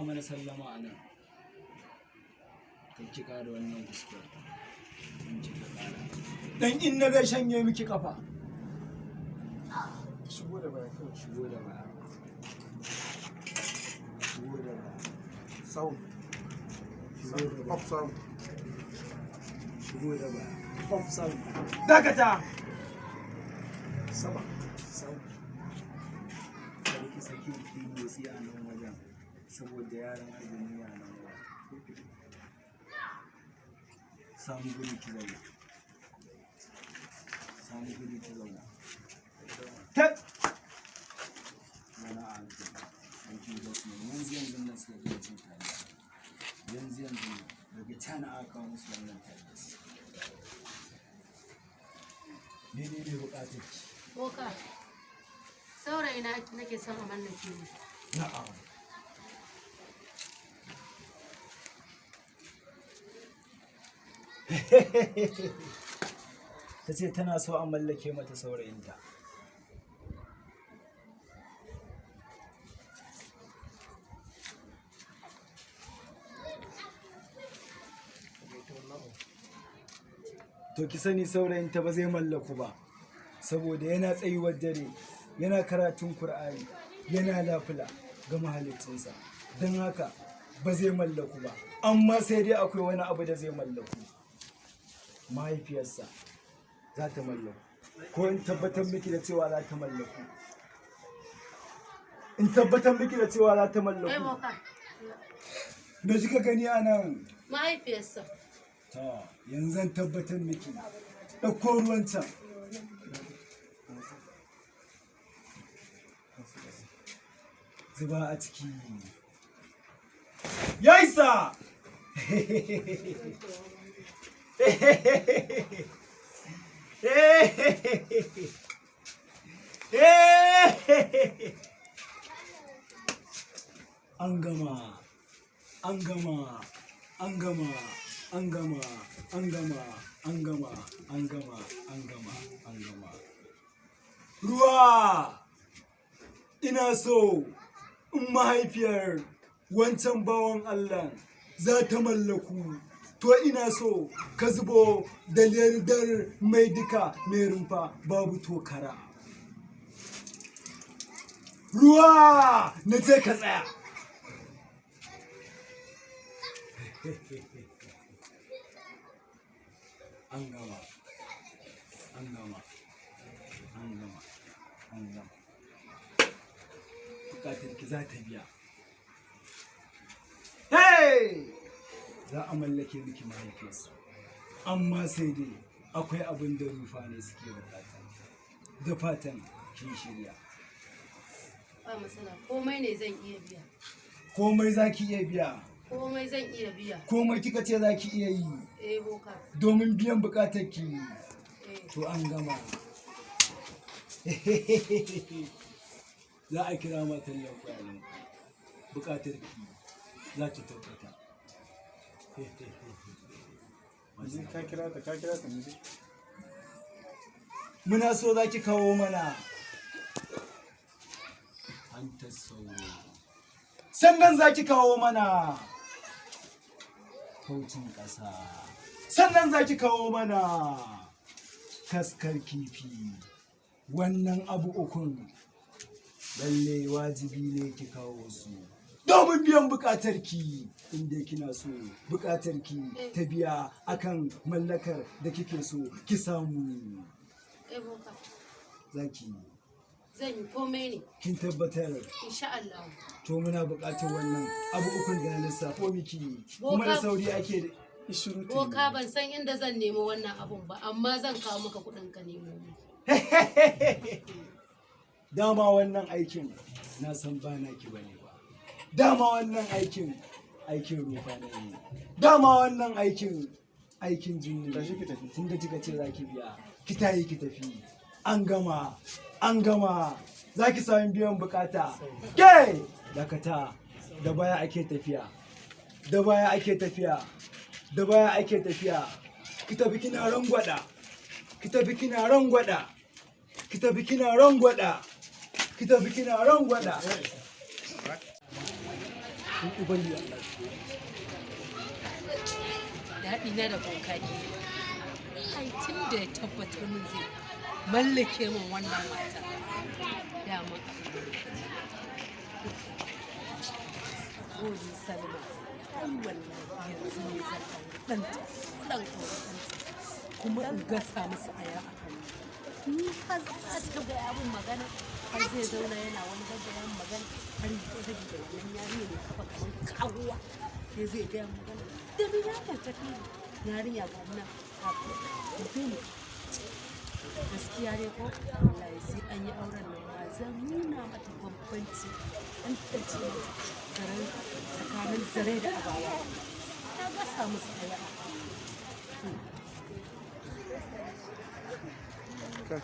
mana sallama a nan kan ki ƙara wannan kuskure in ki ƙara dan in na ga shanye miki kafa shigo da baya kawai shigo da baya shigo da baya sound pop sound shigo da baya pop sound dakata sama sound kada ki saki ki motsi a nan wajen saboda yaran aljanu ya nan wajen samu guri ki zauna samu guri ki zauna tat mana a hankali da su yanzu nan suka ga cin taliya yanzu daga can aka kawo musu wannan taliya ne bukatar ki Boka, saurayi na nake son a mallake ni. na'am ta ce tana so a mallake mata saurayinta to ki sani saurayinta ba zai mallaku ba saboda yana tsayuwar dare yana karatun Kur'ani yana lafula ga mahalicinsa don haka ba zai mallaku ba amma sai dai akwai wani abu da zai mallaku mahaifiyarsa za ta mallaku ko in tabbatar miki da cewa za ta mallaku in tabbatar miki da cewa za ta mallaku Boka, da kika gani a nan mahaifiyarsa. ta yanzu zan tabbatar miki ɗauko ruwan can zuba a ciki ya isa an gama an gama an gama an gama an gama an gama an gama an gama an gama ruwa ina so in mahaifiyar wancan bawan Allah za ta mallaku to ina so ka zubo da ledar mai duka mai rumfa babu tokara ruwa na ce ka tsaya an gama an gama an gama an gama bukatar ki za ta biya hey za a mallake miki mahaifiyarsa amma sai dai akwai abin da rufa ne suke bukata da fatan kin shirya Ba matsala, komai ne zan iya biya. komai za ki iya biya Komai zan iya biya. komai kika ce za ki iya yi Boka. domin biyan bukatar ki Eh. to an gama za a kira matan lafiya bukatar ki za ki tabbata ka kira ta ne muna so za ki kawo mana hantar sauro sannan za ki kawo mana kaucin ƙasa sannan za ki kawo mana kaskar kifi wannan abu ukun lalle wajibi ne ki kawo su domin biyan bukatar ki inda kina so bukatar ki ta biya akan mallakar da kike so ki samu Boka, zaki zan yi komai ne, kin tabbatar insha Allah. to muna bukatar wannan abu ukun da na lissafo miki kuma da sauri ake da ishirutu Boka, ban san inda zan nemo wannan abun ba, amma zan kawo maka kuɗin ka nemo ni. dama wannan aikin na san ba na ki bane ba dama wannan aikin rufa ne dama wannan aikin jinni Tashi ki tafi. tunda kika ce za ki biya ki tayi ki tafi an gama za ki sami biyan bukata ke dakata da baya ake tafiya da baya ake tafiya da baya ake tafiya ki tafi kina rangwada ki tafi kina rangwada ki tafi kina rangwada ki tafi kina rangwada in ubangi Allah daɗi na da kokaki ai tun da ya tabbatar min zai mallake min wannan mata dama Rozi Salma ai wallahi yanzu ne zan ɗan ɗan kuma in gasa musu aya a kan ni har za ta gaya min magana har zai zauna yana wani gaggayan magana har yi ta da wannan yarinya ne kafa kamar kawuwa sai zai gaya magana da bi ya kan tafi yarinya ga nan mutum gaskiya ne ko wallahi sai an yi auren nan ma zan nuna mata bambanci an tace tsakanin zare da abawa ta gasa musu aya a kan